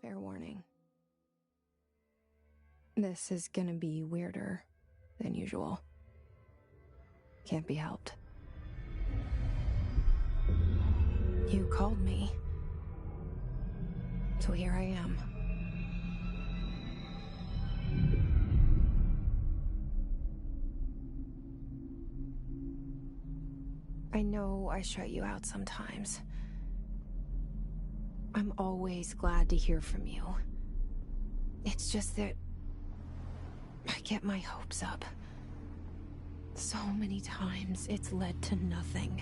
Fair warning. This is gonna be weirder than usual. Can't be helped. You called me. So here I am. I know I shut you out sometimes. I'm always glad to hear from you. It's just that I get my hopes up. So many times it's led to nothing.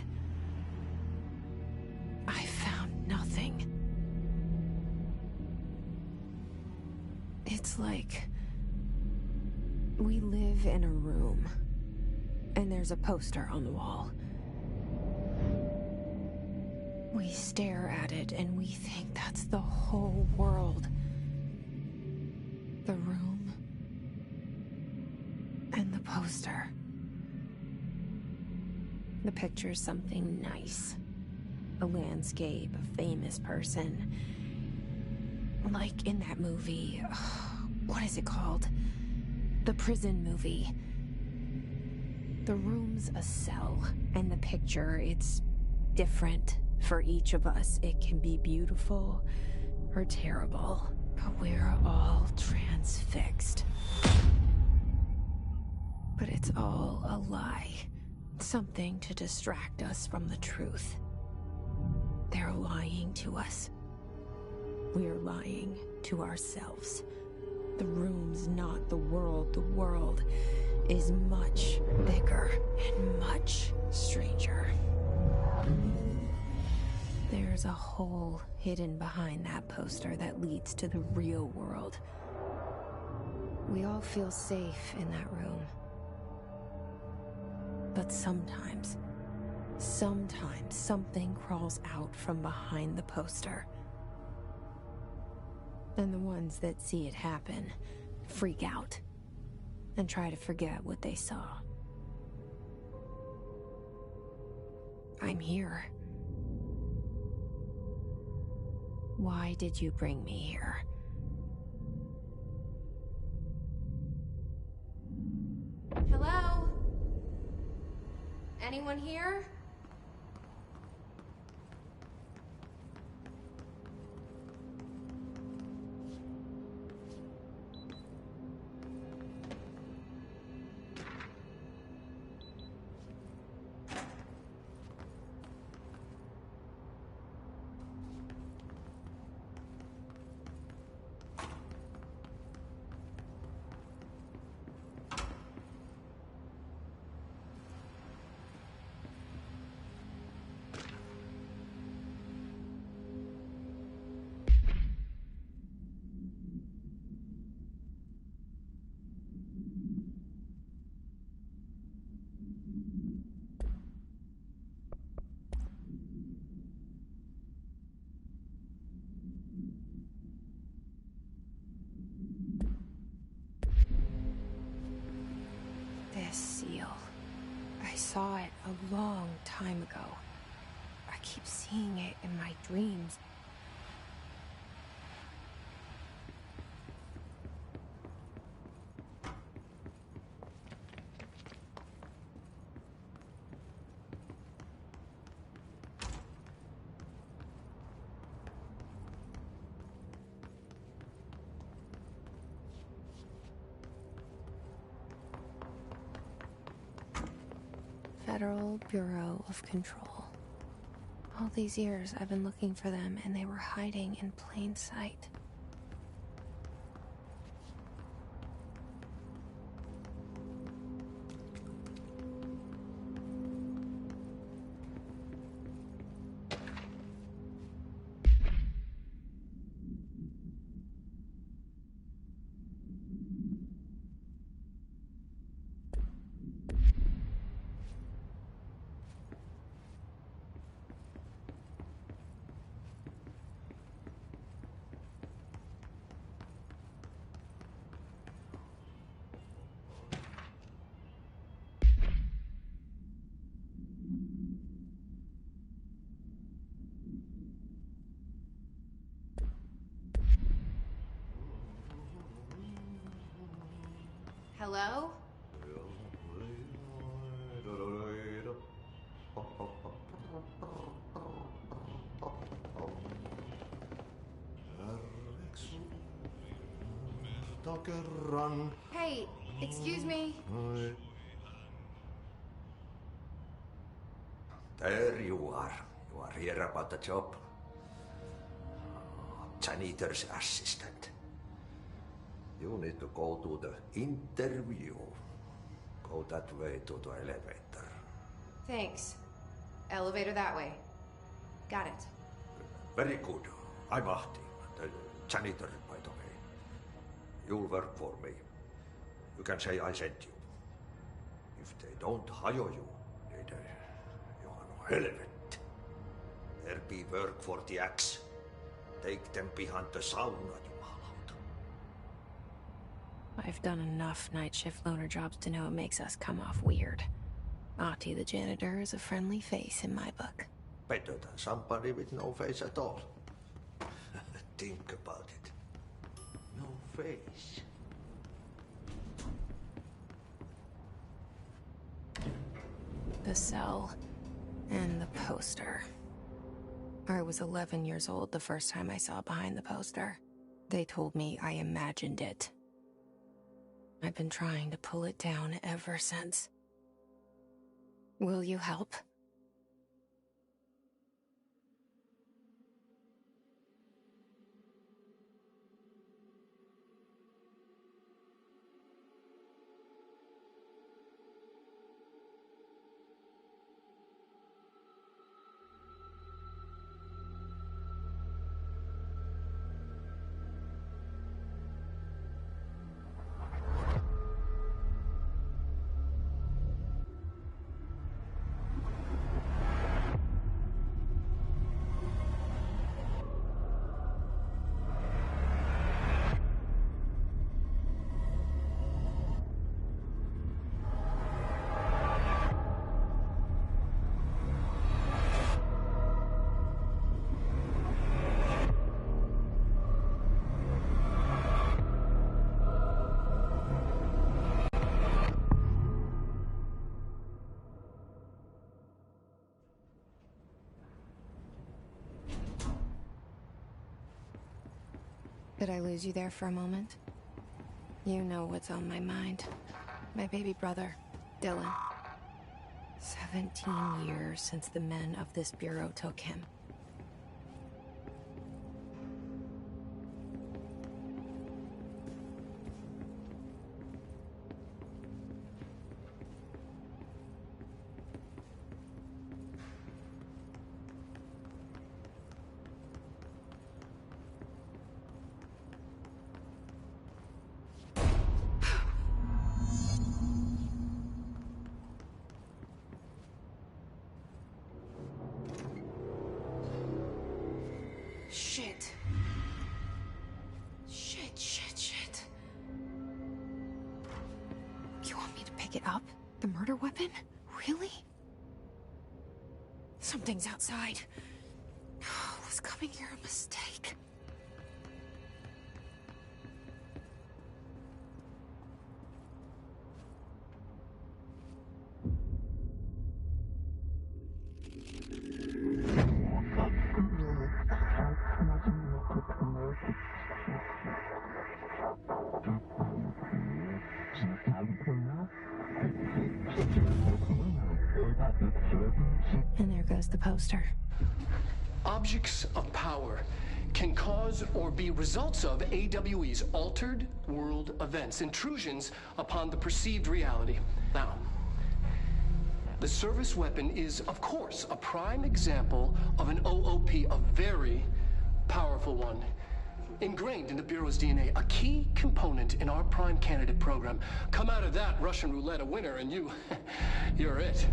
I found nothing. It's like we live in a room, and there's a poster on the wall. We stare at it and we think that's the whole world. The room and the poster. The picture's something nice. A landscape, a famous person. Like in that movie, what is it called? The prison movie. The room's a cell, and the picture, it's different for each of us. It can be beautiful or terrible, but we're all transfixed. But it's all a lie. Something to distract us from the truth. They're lying to us. We're lying to ourselves. The room's not the world. The world is much bigger and much stranger. There's a hole hidden behind that poster that leads to the real world. We all feel safe in that room. But sometimes something crawls out from behind the poster. And the ones that see it happen freak out and try to forget what they saw. I'm here. Why did you bring me here? Hello? Anyone here? This seal. I saw it a long time ago. I keep seeing it in my dreams. Federal Bureau of Control. All these years I've been looking for them, and they were hiding in plain sight. Hello? Hey, excuse me. There you are. You are here about the job. Janitor's assistant. You need to go to the interview. Go that way to the elevator. Thanks. Elevator that way. Got it. Very good. I'm Ahti, the janitor, by the way. You'll work for me. You can say I sent you. If they don't hire you, you are no helvet. There be work for the axe. Take them behind the sauna, you malauta. I've done enough night shift loner jobs to know it makes us come off weird. Ahti the janitor is a friendly face in my book. Better than somebody with no face at all. Think about it. No face. The cell and the poster. I was 11 years old the first time I saw behind the poster. They told me I imagined it. I've been trying to pull it down ever since. Will you help? Did I lose you there for a moment? You know what's on my mind. My baby brother, Dylan. 17 years since the men of this bureau took him. Shit. Shit. You want me to pick it up? The murder weapon? Really? Something's outside. Was coming here a mistake? And there goes the poster. Objects of power can cause or be results of AWE's altered world events, intrusions upon the perceived reality. Now, the service weapon is, of course, a prime example of an OOP, a very powerful one. Ingrained in the Bureau's DNA, a key component in our prime candidate program. Come out of that Russian roulette a winner and you're it.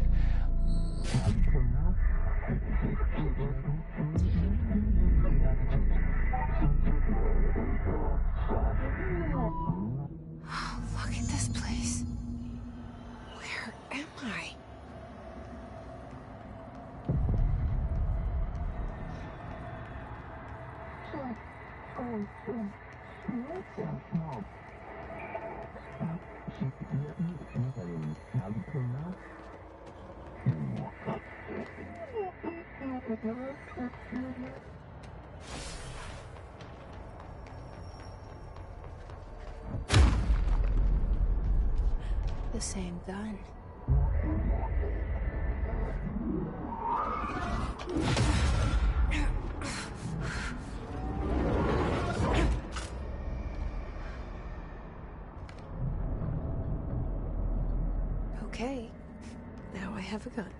Look at this place. Where am I? The same gun. Okay, now I have a gun.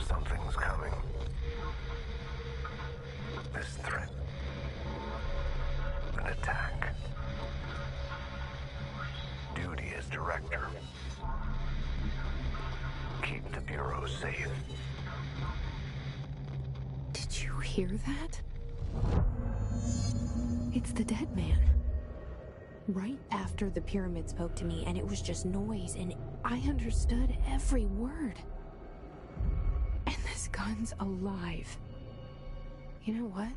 Something's coming. This threat. An attack. Duty as director. Keep the Bureau safe. Did you hear that? It's the dead man. Right after the pyramid spoke to me, and it was just noise, and I understood every word. And this gun's alive. You know what?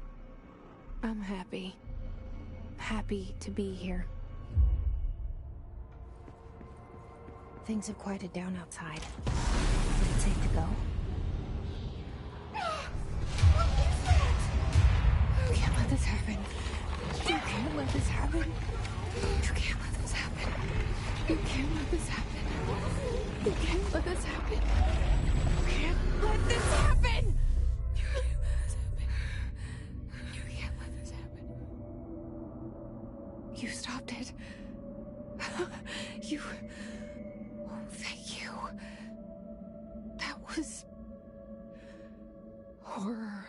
I'm happy. Happy to be here. Things have quieted down outside. Is it safe to go? You can't let this happen. You can't let this happen. You can't let this happen. You can't let this happen. You can't let this happen. You can't let this happen. You can't let this happen. You stopped it. You... Oh, thank you. That was... horror.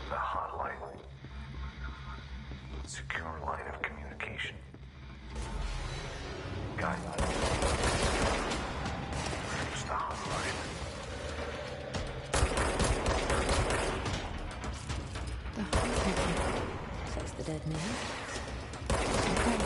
The hotline. Secure line of communication. Guide. It's the hotline. The hotline, says the dead man. Okay.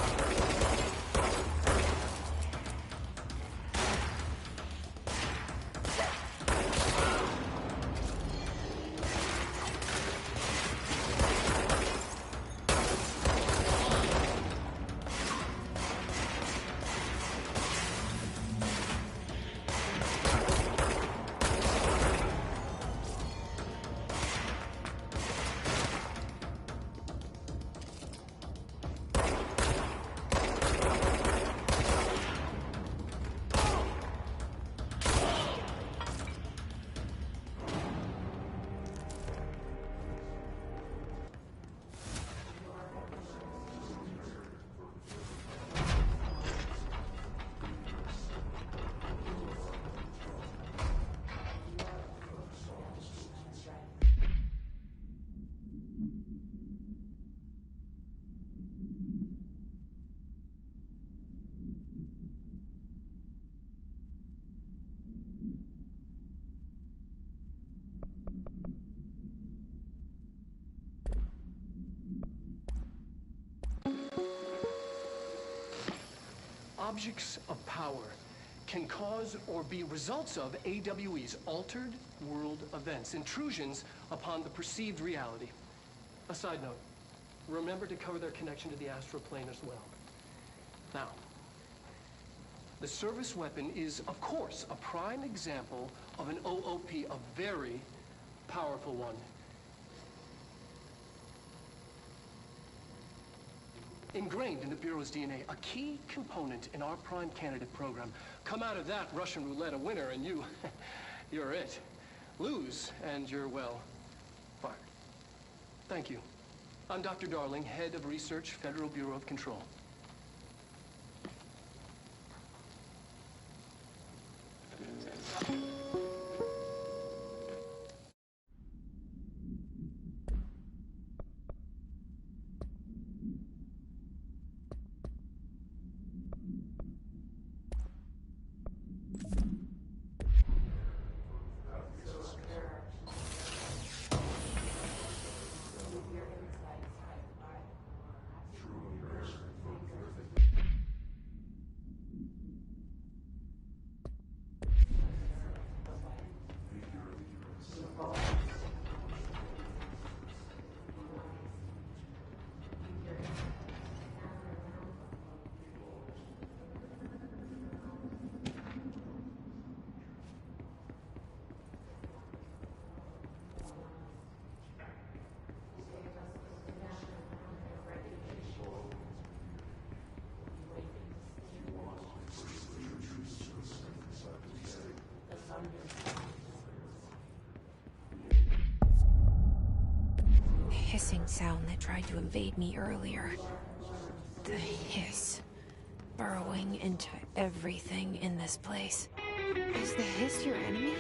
objects of power can cause or be results of AWE's altered world events, intrusions upon the perceived reality. A side note, remember to cover their connection to the astral plane as well. Now, the service weapon is, of course, a prime example of an OOP, a very powerful one. Ingrained in the Bureau's DNA, a key component in our prime candidate program. Come out of that Russian roulette a winner and you're it. Lose and you're, well, fired. Thank you. I'm Dr. Darling, Head of Research, Federal Bureau of Control. Hissing sound that tried to invade me earlier. The hiss. Burrowing into everything in this place. Is the hiss your enemy?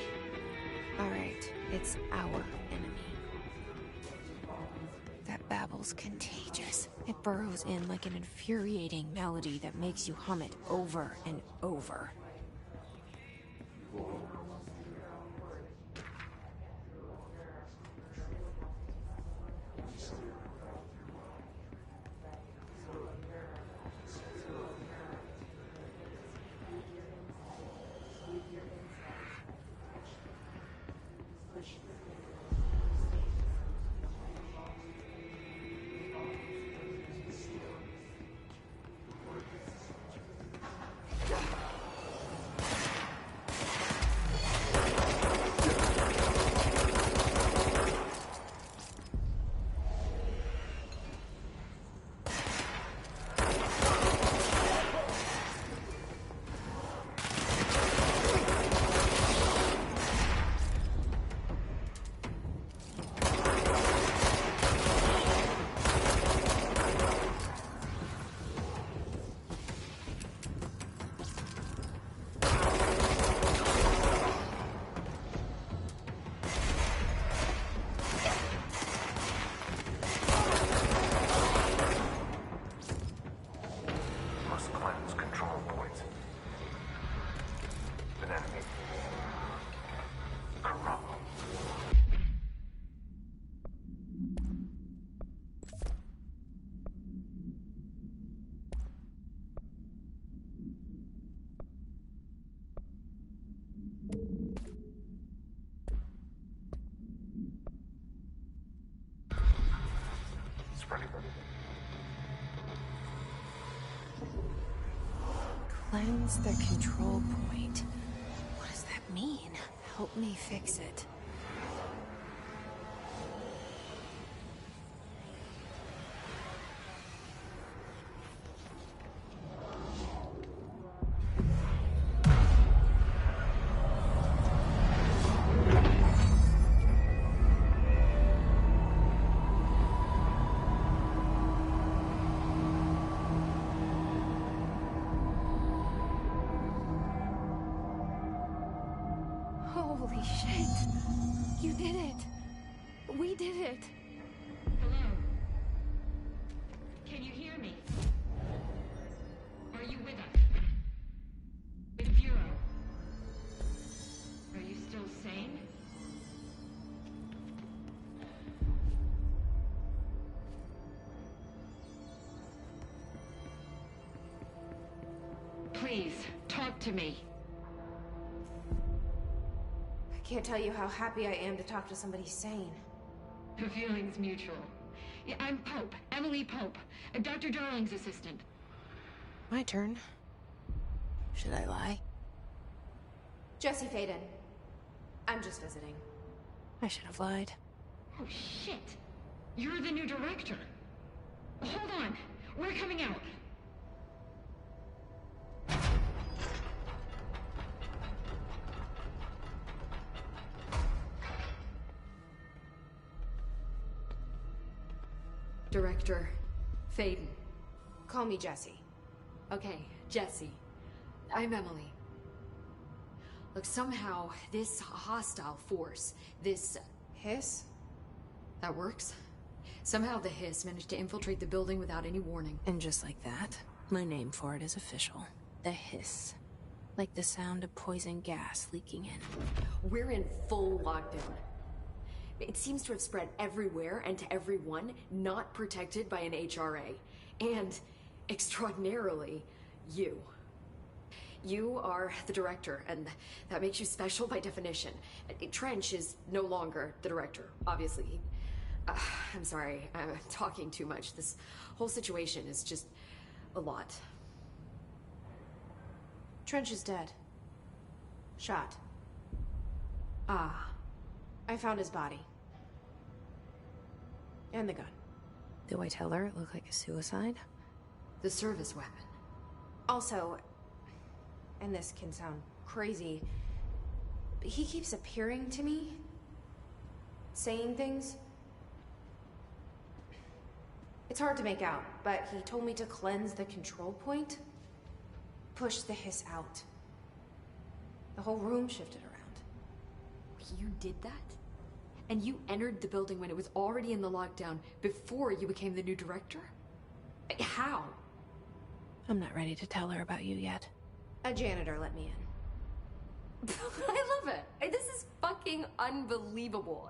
Alright, it's our enemy. That babble's contagious. It burrows in like an infuriating melody that makes you hum it over and over. Cleanse the control point. What does that mean? Help me fix it. Holy shit! You did it! We did it! Hello? Can you hear me? Are you with us? With the Bureau? Are you still sane? Please, talk to me. I can't tell you how happy I am to talk to somebody sane. The feeling's mutual. Yeah, I'm Pope, Emily Pope, Dr. Darling's assistant. My turn. Should I lie? Jesse Faden. I'm just visiting. I should have lied. Oh, shit. You're the new director. Hold on. We're coming out. Director Faden. Call me Jesse. Okay, Jesse. I'm Emily. Look, somehow this hostile force, this... Hiss? that works? Somehow the Hiss managed to infiltrate the building without any warning. And just like that, my name for it is official. The Hiss. Like the sound of poison gas leaking in. We're in full lockdown. It seems to have spread everywhere and to everyone not protected by an HRA. And, extraordinarily, you. You are the director, and that makes you special by definition. Trench is no longer the director, obviously. I'm sorry, I'm talking too much. This whole situation is just a lot. Trench is dead. Shot. Ah. I found his body. And the gun. Do I tell her it looked like a suicide? The service weapon. Also, and this can sound crazy, but he keeps appearing to me. Saying things. It's hard to make out, but he told me to cleanse the control point. Push the Hiss out. The whole room shifted around. You did that? And you entered the building when it was already in the lockdown before you became the new director? How? I'm not ready to tell her about you yet. A janitor let me in. I love it. This is fucking unbelievable.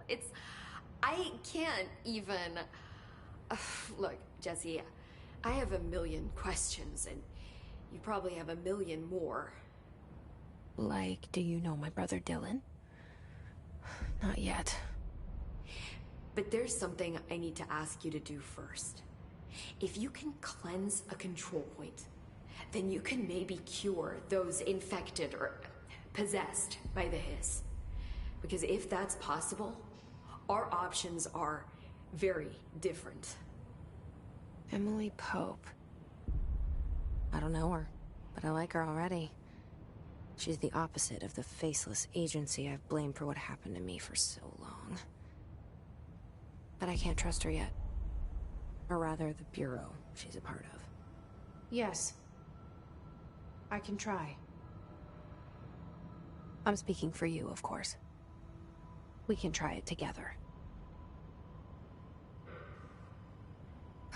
I can't even... Look, Jesse, I have a million questions, and you probably have a million more. Like, do you know my brother Dylan? Not yet. But there's something I need to ask you to do first. If you can cleanse a control point, then you can maybe cure those infected or possessed by the Hiss. Because if that's possible, our options are very different. Emily Pope. I don't know her, but I like her already. She's the opposite of the faceless agency I've blamed for what happened to me for so long. But I can't trust her yet. Or rather, the Bureau she's a part of. Yes. I can try. I'm speaking for you, of course. We can try it together.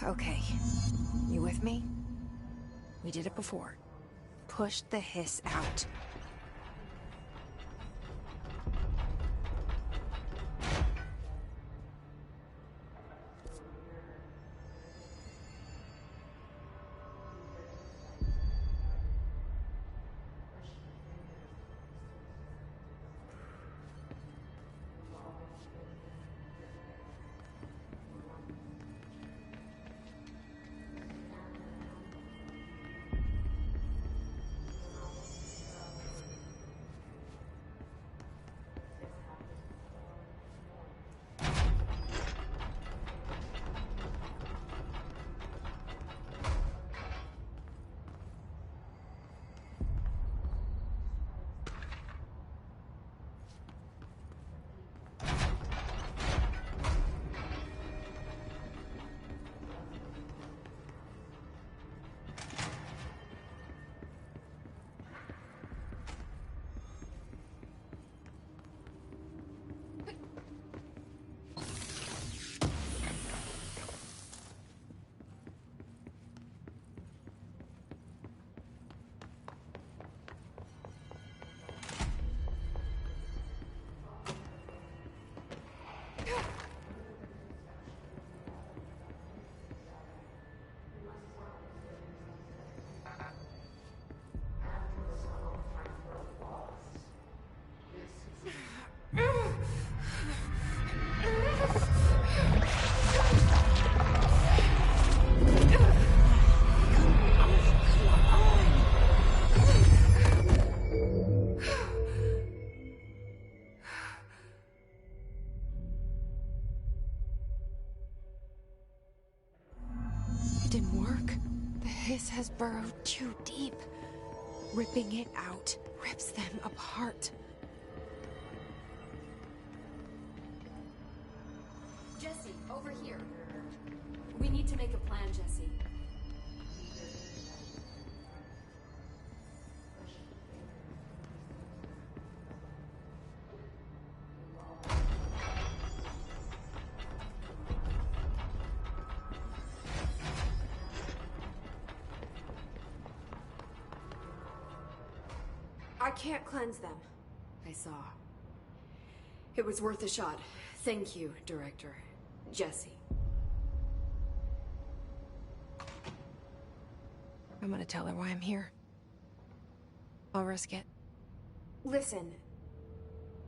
Okay. You with me? We did it before. Push the Hiss out. has burrowed too deep. Ripping it out rips them apart. Jesse, over here. We need to make a plan, Jesse. I can't cleanse them. I saw. It was worth a shot. Thank you, Director. Jesse. I'm gonna tell her why I'm here. I'll risk it. Listen,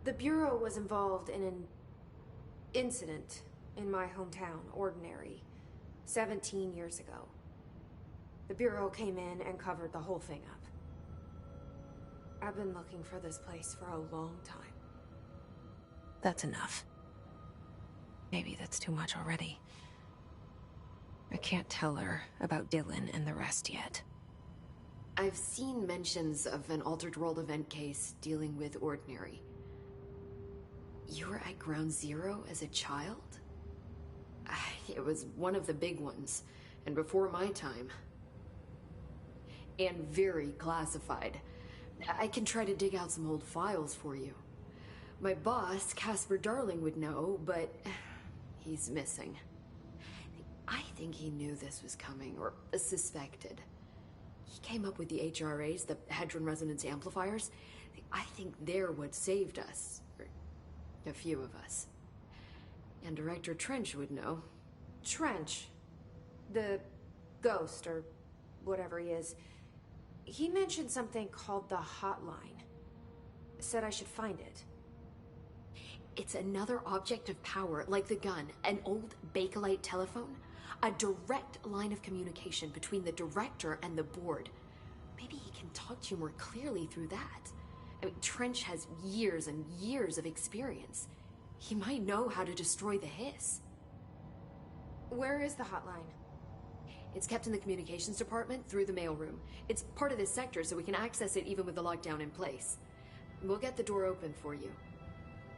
the Bureau was involved in an incident in my hometown, Ordinary, 17 years ago. The Bureau came in and covered the whole thing up. I've been looking for this place for a long time. That's enough. Maybe that's too much already. I can't tell her about Dylan and the rest yet. I've seen mentions of an Altered World event case dealing with Ordinary. You were at Ground Zero as a child? It was one of the big ones, and before my time. And very classified. I can try to dig out some old files for you. My boss, Casper Darling, would know, but he's missing. I think he knew this was coming, or suspected. He came up with the HRAs, the Hadron Resonance Amplifiers. I think they're what saved us. Or a few of us. And Director Trench would know. Trench, the ghost, or whatever he is, he mentioned something called the Hotline. Said I should find it. It's another object of power, like the gun, an old Bakelite telephone. A direct line of communication between the director and the board. Maybe he can talk to you more clearly through that. I mean, Trench has years and years of experience. He might know how to destroy the Hiss. Where is the Hotline? It's kept in the communications department through the mailroom. It's part of this sector, so we can access it even with the lockdown in place. We'll get the door open for you.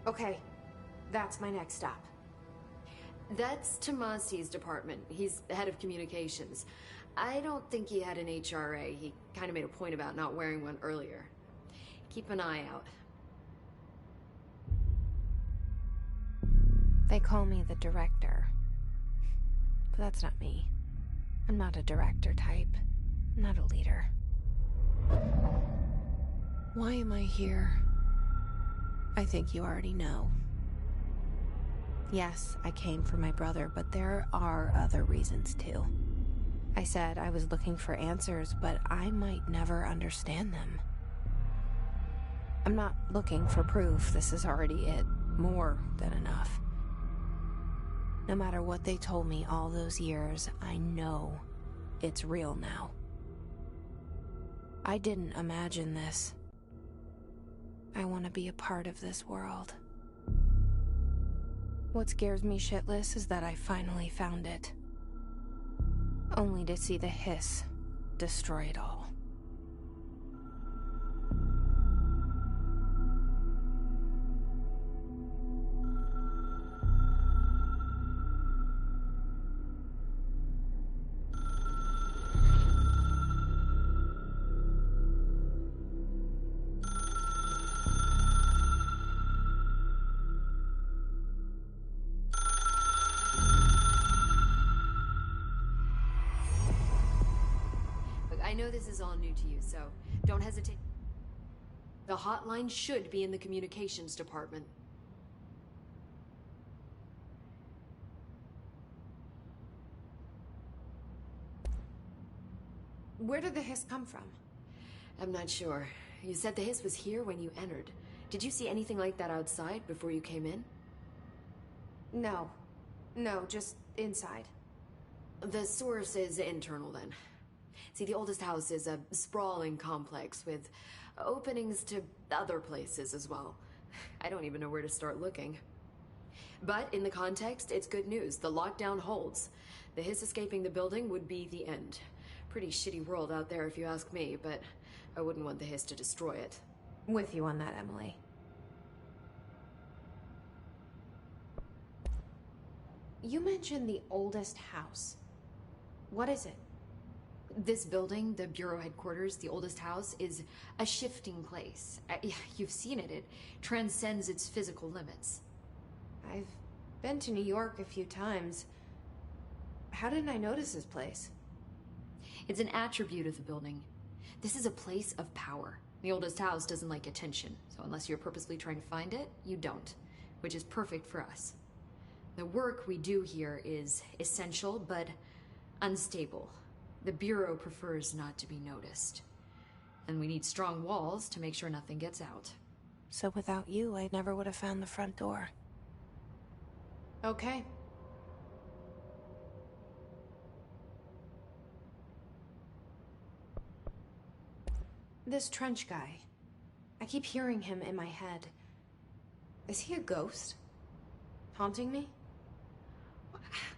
Okay, that's my next stop. That's Tomasi's department. He's the head of communications. I don't think he had an HRA. He kind of made a point about not wearing one earlier. Keep an eye out. They call me the director. But that's not me. I'm not a director type. I'm not a leader. Why am I here? I think you already know. Yes, I came for my brother, but there are other reasons too. I said I was looking for answers, but I might never understand them. I'm not looking for proof. This is already it. More than enough. No matter what they told me all those years, I know it's real now. I didn't imagine this. I want to be a part of this world. What scares me shitless is that I finally found it. Only to see the Hiss destroy it all. I know this is all new to you, so don't hesitate. The hotline should be in the communications department. Where did the Hiss come from? I'm not sure. You said the Hiss was here when you entered. Did you see anything like that outside before you came in? No. No, just inside. The source is internal then. See, the oldest house is a sprawling complex with openings to other places as well. I don't even know where to start looking. But in the context, it's good news. The lockdown holds. The Hiss escaping the building would be the end. Pretty shitty world out there if you ask me, but I wouldn't want the Hiss to destroy it. With you on that, Emily. You mentioned the oldest house. What is it? This building, the Bureau headquarters, the oldest house, is a shifting place. You've seen it. It transcends its physical limits. I've been to New York a few times. How didn't I notice this place? It's an attribute of the building. This is a place of power. The oldest house doesn't like attention, so unless you're purposely trying to find it, you don't, which is perfect for us. The work we do here is essential, but unstable. The Bureau prefers not to be noticed. And we need strong walls to make sure nothing gets out. So without you, I never would have found the front door. Okay. This Trench guy. I keep hearing him in my head. Is he a ghost? Haunting me?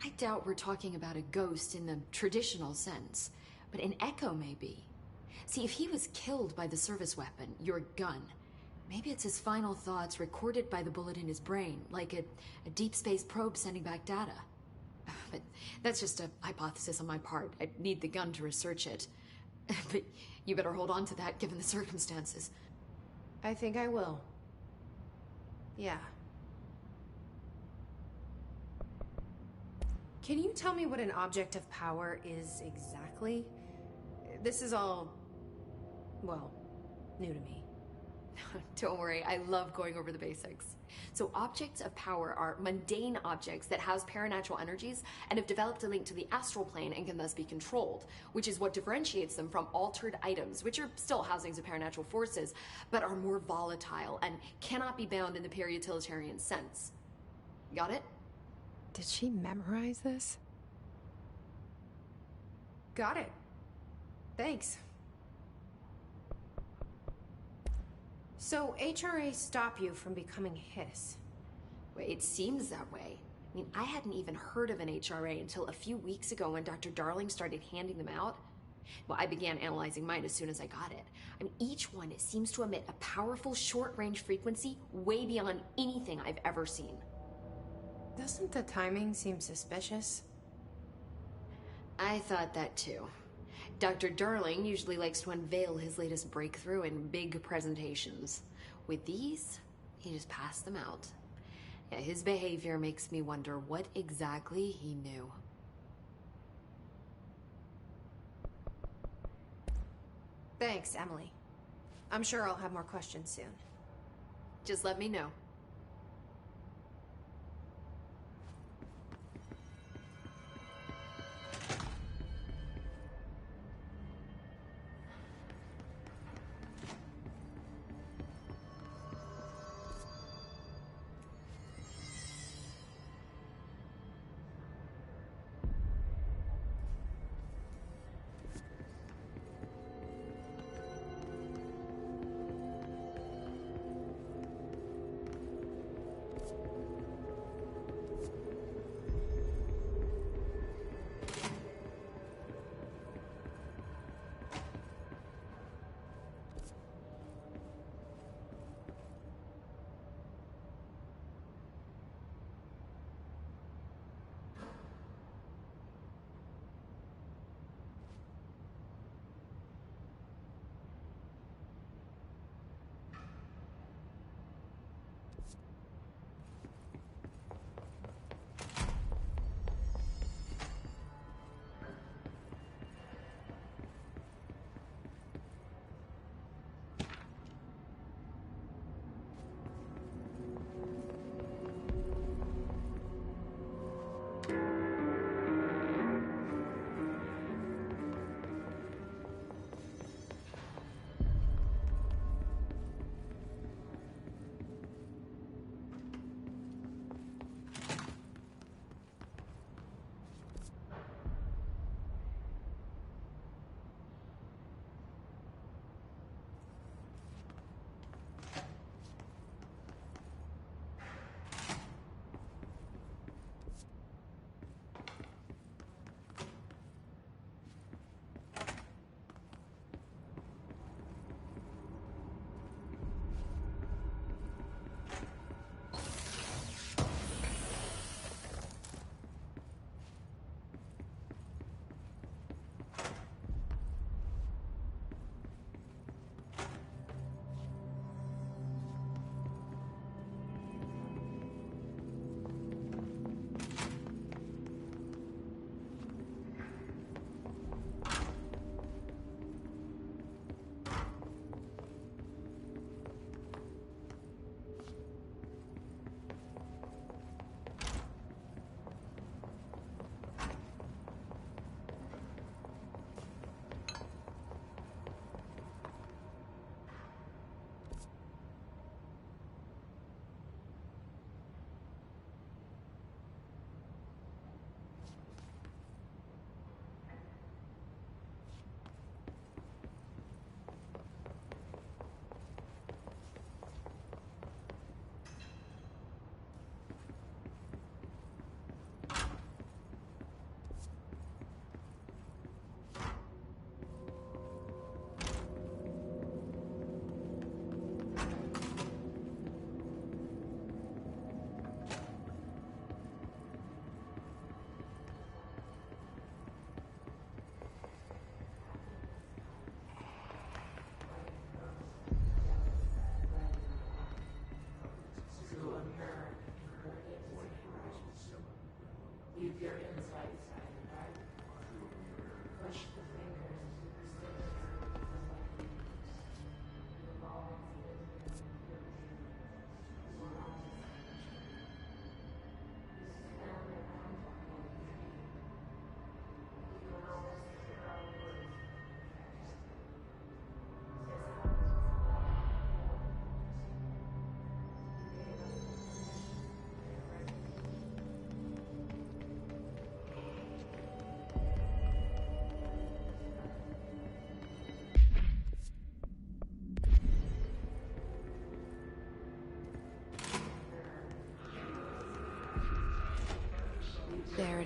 I doubt we're talking about a ghost in the traditional sense, but an echo maybe. See, if he was killed by the service weapon, your gun, maybe it's his final thoughts recorded by the bullet in his brain, like a deep space probe sending back data. But that's just a hypothesis on my part. I'd need the gun to research it. But you better hold on to that given the circumstances. I think I will. Yeah. Can you tell me what an object of power is exactly? This is all, well, new to me. Don't worry, I love going over the basics. So objects of power are mundane objects that house paranatural energies and have developed a link to the astral plane and can thus be controlled, which is what differentiates them from altered items, which are still housings of paranatural forces, but are more volatile and cannot be bound in the pure utilitarian sense. Got it? Did she memorize this? Got it. Thanks. So HRA stop you from becoming Hiss? Well, it seems that way. I mean, I hadn't even heard of an HRA until a few weeks ago when Dr. Darling started handing them out. Well, I began analyzing mine as soon as I got it. I mean, each one seems to emit a powerful short-range frequency way beyond anything I've ever seen. Doesn't the timing seem suspicious? I thought that too. Dr. Darling usually likes to unveil his latest breakthrough in big presentations. With these, he just passed them out. Yeah, his behavior makes me wonder what exactly he knew. Thanks, Emily. I'm sure I'll have more questions soon. Just let me know.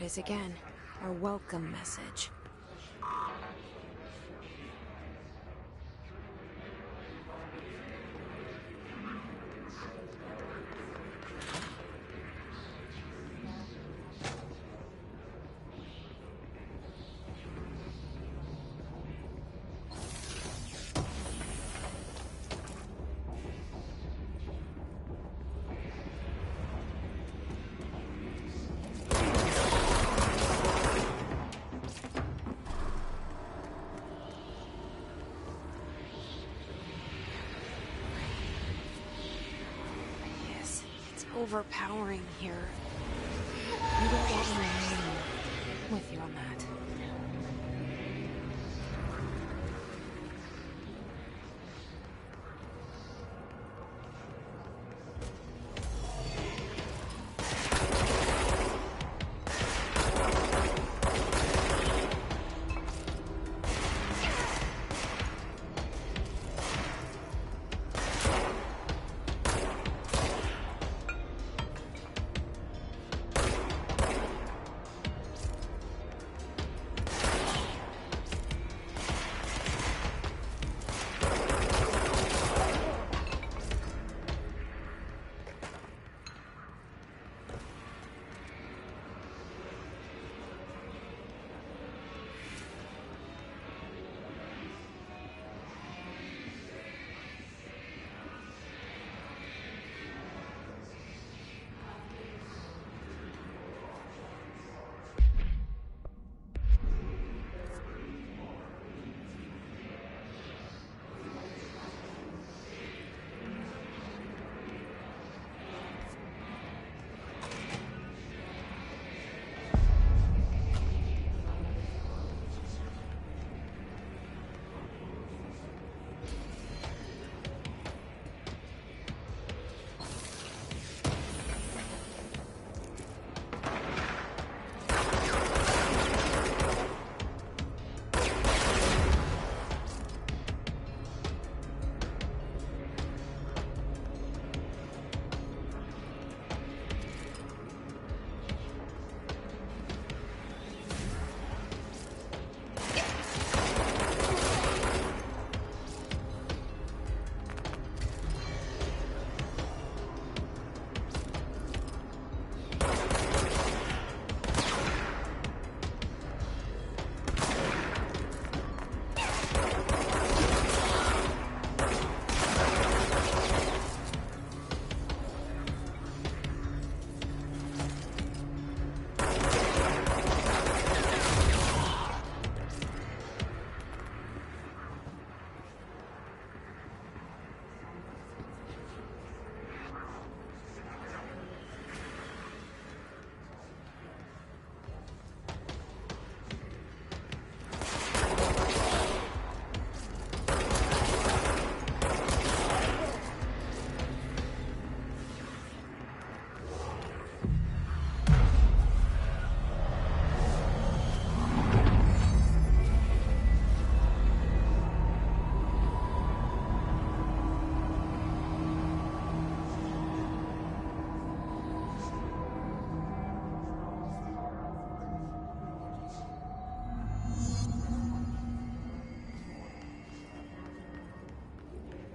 it is again. Our welcome message. Overpowering here. You don't want me alone. I'm with you on that.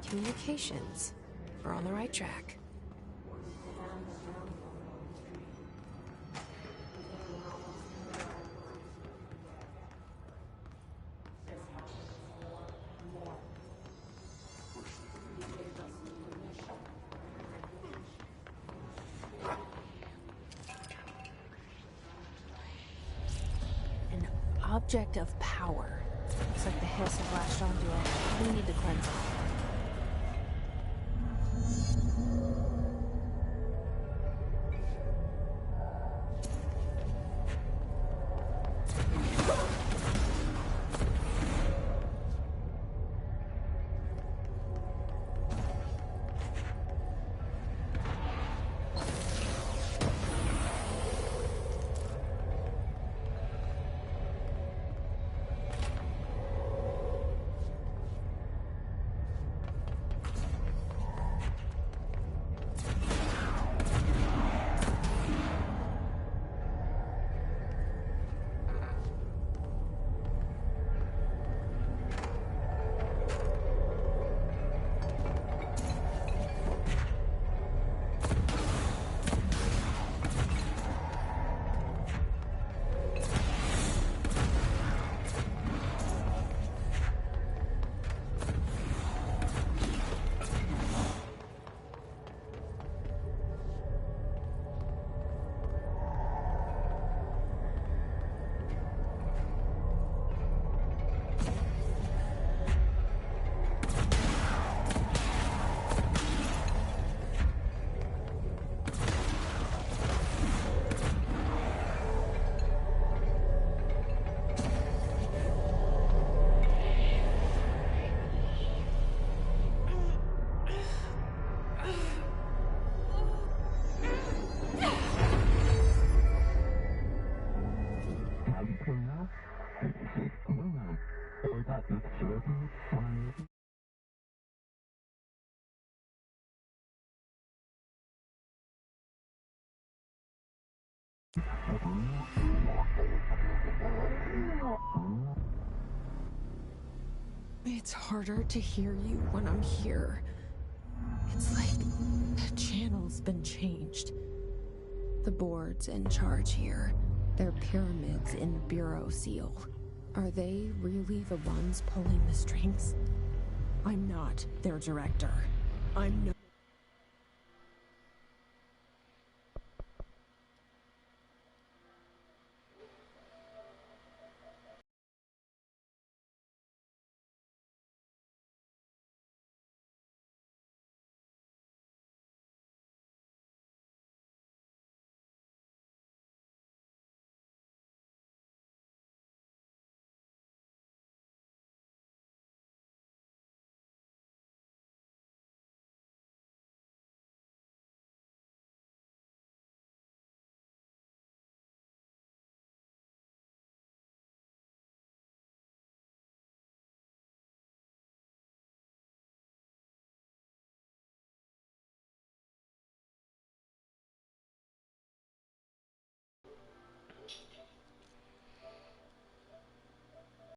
Communications. We're on the right track. An object of power. Looks like the hiss have latched onto it. We need to cleanse it. It's harder to hear you when I'm here. It's like the channel's been changed. The board's in charge here. They're pyramids in the Bureau seal. Are they really the ones pulling the strings? I'm not their director. I'm no...